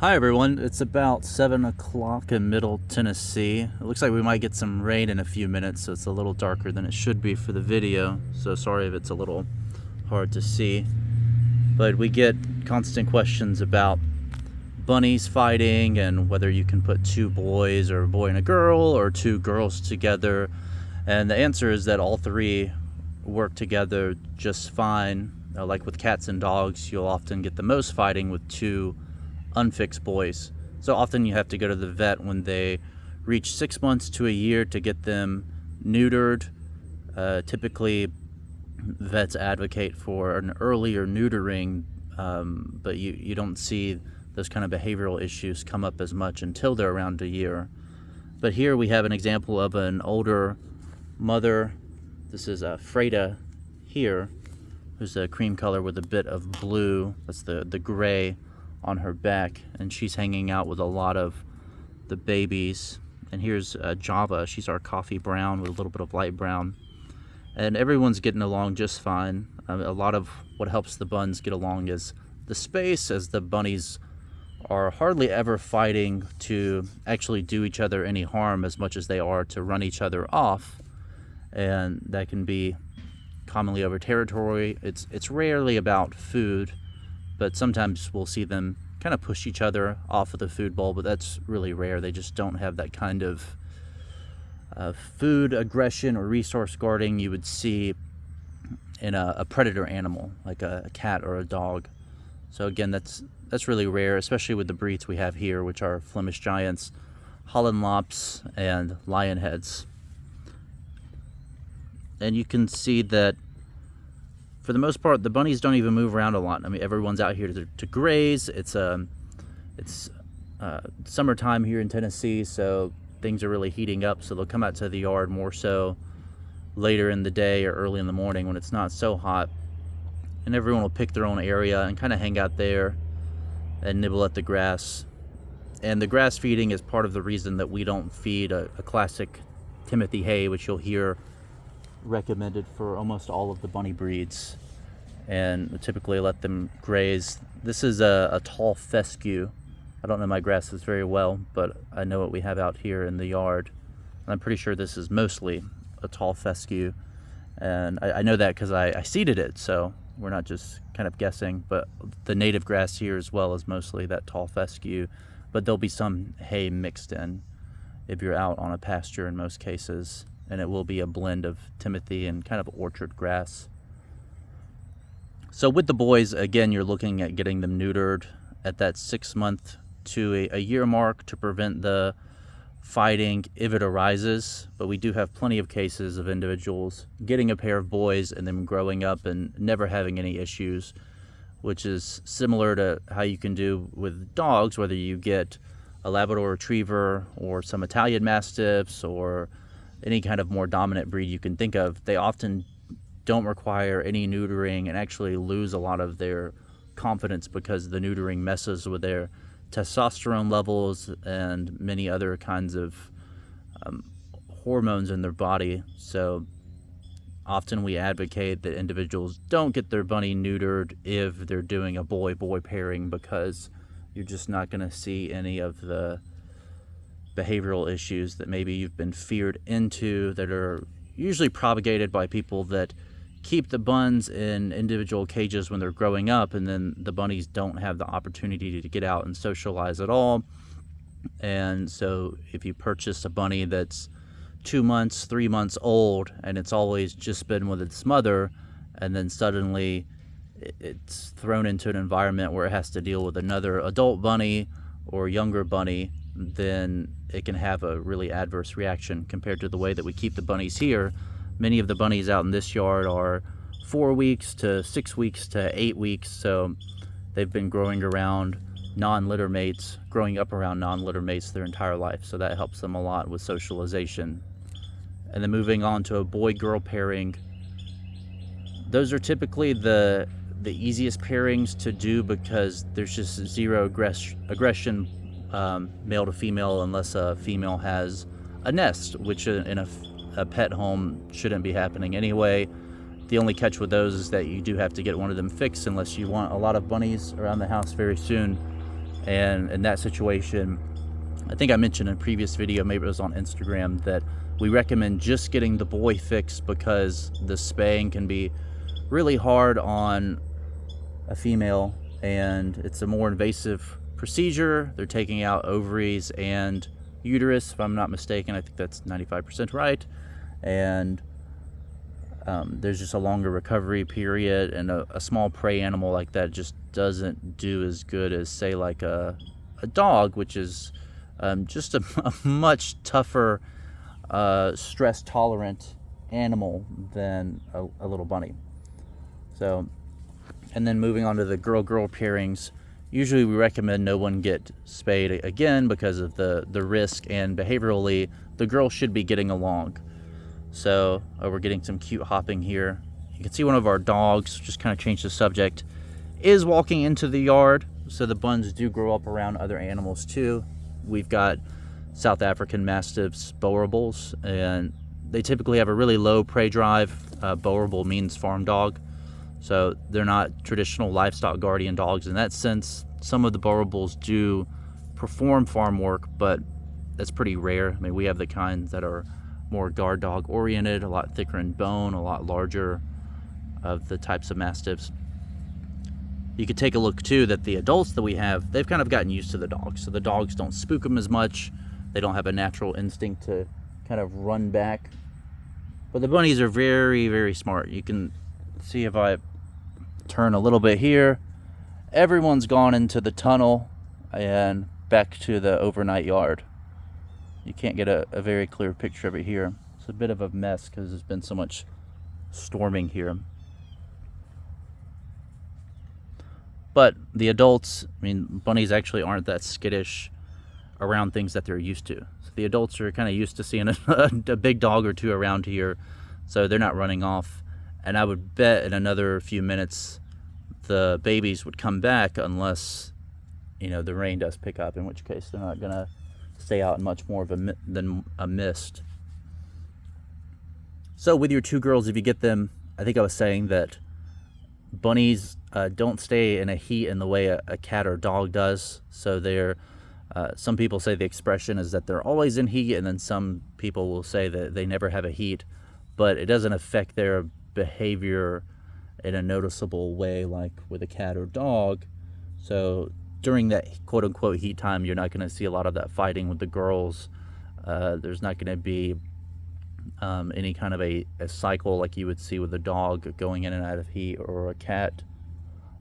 Hi everyone, it's about 7 o'clock in Middle Tennessee. It looks like we might get some rain in a few minutes, so it's a little darker than it should be for the video. So sorry if it's a little hard to see. But we get constant questions about bunnies fighting and whether you can put two boys or a boy and a girl or two girls together. And the answer is that all three work together just fine. Like with cats and dogs, you'll often get the most fighting with two unfixed boys. So often you have to go to the vet when they reach 6 months to a year to get them neutered. Typically, vets advocate for an earlier neutering, but you don't see those kind of behavioral issues come up as much until they're around a year. But here we have an example of an older mother. This is Freda here, who's a cream color with a bit of blue. That's the gray on her back, and she's hanging out with a lot of the babies. And here's Java. She's our coffee brown with a little bit of light brown, and everyone's getting along just fine. A lot of what helps the buns get along is the space, as the bunnies are hardly ever fighting to actually do each other any harm as much as they are to run each other off, and that can be commonly over territory. It's rarely about food, but sometimes we'll see them kind of push each other off of the food bowl, but that's really rare. They just don't have that kind of food aggression or resource guarding you would see in a predator animal, like a cat or a dog. So again, that's really rare, especially with the breeds we have here, which are Flemish Giants, Holland Lops, and Lionheads. And you can see that for the most part, the bunnies don't even move around a lot. I mean, everyone's out here to graze. It's summertime here in Tennessee, so things are really heating up. So they'll come out to the yard more so later in the day or early in the morning when it's not so hot. And everyone will pick their own area and kind of hang out there and nibble at the grass. And the grass feeding is part of the reason that we don't feed a classic Timothy hay, which you'll hear recommended for almost all of the bunny breeds, and typically let them graze. This is a tall fescue. I don't know my grasses very well, but I know what we have out here in the yard, and I'm pretty sure this is mostly a tall fescue, and I know that because I seeded it, so we're not just kind of guessing. But the native grass here as well is mostly that tall fescue, but there'll be some hay mixed in if you're out on a pasture in most cases, and it will be a blend of Timothy and kind of orchard grass. So with the boys, again, you're looking at getting them neutered at that 6 month to a year mark to prevent the fighting if it arises. But we do have plenty of cases of individuals getting a pair of boys and them growing up and never having any issues, which is similar to how you can do with dogs, whether you get a Labrador Retriever or some Italian Mastiffs or any kind of more dominant breed you can think of. They often don't require any neutering and actually lose a lot of their confidence because the neutering messes with their testosterone levels and many other kinds of hormones in their body. So often we advocate that individuals don't get their bunny neutered if they're doing a boy-boy pairing, because you're just not going to see any of the behavioral issues that maybe you've been feared into, that are usually propagated by people that keep the buns in individual cages when they're growing up, and then the bunnies don't have the opportunity to get out and socialize at all. And so if you purchase a bunny that's 2 months, 3 months old, and it's always just been with its mother, and then suddenly it's thrown into an environment where it has to deal with another adult bunny or younger bunny, then it can have a really adverse reaction compared to the way that we keep the bunnies here. Many of the bunnies out in this yard are 4 weeks to 6 weeks to 8 weeks, so they've been growing around non-litter mates, growing up around non-litter mates their entire life, so that helps them a lot with socialization. And then moving on to a boy-girl pairing, those are typically the easiest pairings to do because there's just zero aggression male to female, unless a female has a nest, which in a pet home shouldn't be happening anyway. The only catch with those is that you do have to get one of them fixed unless you want a lot of bunnies around the house very soon. And in that situation, I think I mentioned in a previous video, maybe it was on Instagram, that we recommend just getting the boy fixed because the spaying can be really hard on a female, and it's a more invasive procedure. They're taking out ovaries and uterus, if I'm not mistaken. I think that's 95% right. And there's just a longer recovery period, and a small prey animal like that just doesn't do as good as, say, like a dog, which is just a much tougher, stress tolerant animal than a little bunny. So, and then moving on to the girl-girl pairings, usually we recommend no one get spayed again because of the risk, and behaviorally the girl should be getting along. So we're getting some cute hopping here. You can see one of our dogs, just kind of change the subject, is walking into the yard. So the buns do grow up around other animals too. We've got South African Mastiffs, Boerboels, and they typically have a really low prey drive. Boerboel means farm dog. So they're not traditional livestock guardian dogs in that sense. Some of the Boerboels do perform farm work, but that's pretty rare. I mean, we have the kinds that are more guard dog oriented, a lot thicker in bone, a lot larger of the types of Mastiffs. You could take a look too that the adults that we have, they've kind of gotten used to the dogs. So the dogs don't spook them as much. They don't have a natural instinct to kind of run back. But the bunnies are very, very smart. You can see if I turn a little bit here, everyone's gone into the tunnel and back to the overnight yard. You can't get a very clear picture of it here. It's a bit of a mess because there's been so much storming here. But the adults, I mean, bunnies actually aren't that skittish around things that they're used to. So the adults are kind of used to seeing a big dog or two around here, so they're not running off. And I would bet in another few minutes the babies would come back unless, you know, the rain does pick up, in which case they're not going to stay out in much more of than a mist. So with your two girls, if you get them, I think I was saying that bunnies don't stay in a heat in the way a cat or dog does. So they're some people say the expression is that they're always in heat, and then some people will say that they never have a heat, but it doesn't affect their behavior in a noticeable way like with a cat or dog. So during that quote-unquote heat time, you're not going to see a lot of that fighting with the girls. There's not going to be any kind of a cycle like you would see with a dog going in and out of heat, or a cat,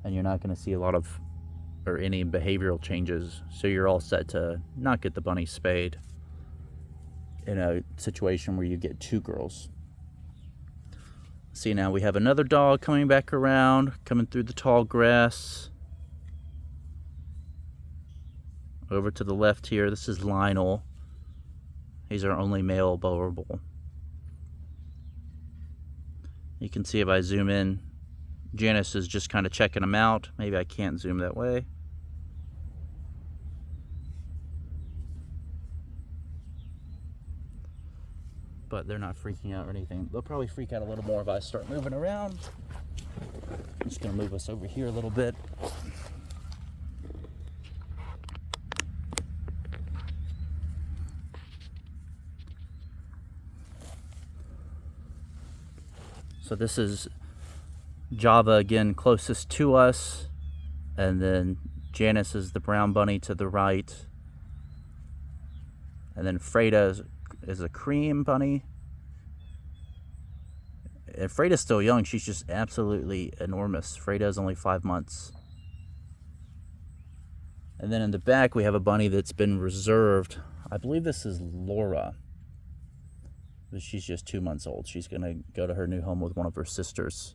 and you're not going to see a lot of or any behavioral changes. So you're all set to not get the bunny spayed in a situation where you get two girls. See, now we have another dog coming back around, coming through the tall grass. Over to the left here, this is Lionel. He's our only male Boerboel. You can see if I zoom in, Janice is just kind of checking him out. Maybe I can't zoom that way. But they're not freaking out or anything. They'll probably freak out a little more if I start moving around. I'm just going to move us over here a little bit. So this is Java again, closest to us, and then Janice is the brown bunny to the right, and then Freda is a cream bunny. And Freda's still young, she's just absolutely enormous. Freda is only 5 months. And then in the back we have a bunny that's been reserved. I believe this is Laura. But she's just 2 months old. She's gonna go to her new home with one of her sisters.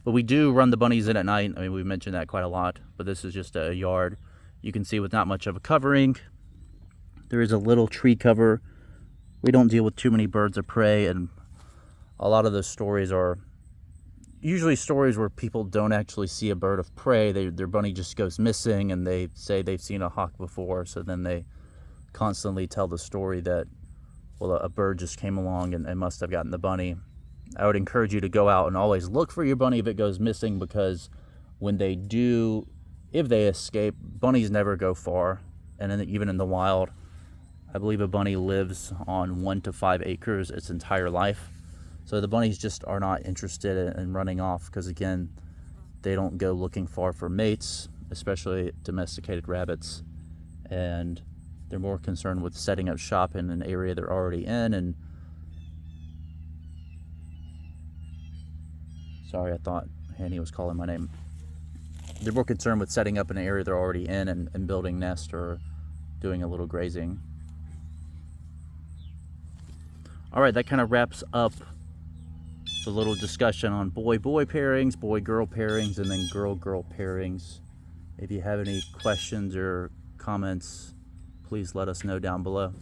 But we do run the bunnies in at night. I mean, we've mentioned that quite a lot, but this is just a yard. You can see with not much of a covering. There is a little tree cover. We don't deal with too many birds of prey, and a lot of those stories are usually stories where people don't actually see a bird of prey. Their bunny just goes missing, and they say they've seen a hawk before, so then they constantly tell the story that, well, a bird just came along and must have gotten the bunny. I would encourage you to go out and always look for your bunny if it goes missing, because when they do if they escape, bunnies never go far, and even in the wild, I believe a bunny lives on 1 to 5 acres its entire life. So the bunnies just are not interested in running off, because again, they don't go looking far for mates, especially domesticated rabbits, and they're more concerned with setting up shop in an area they're already in. And sorry, I thought Hanny was calling my name. They're more concerned with setting up an area they're already in and building nest or doing a little grazing. All right, that kind of wraps up the little discussion on boy-boy pairings, boy-girl pairings, and then girl-girl pairings. If you have any questions or comments, please let us know down below.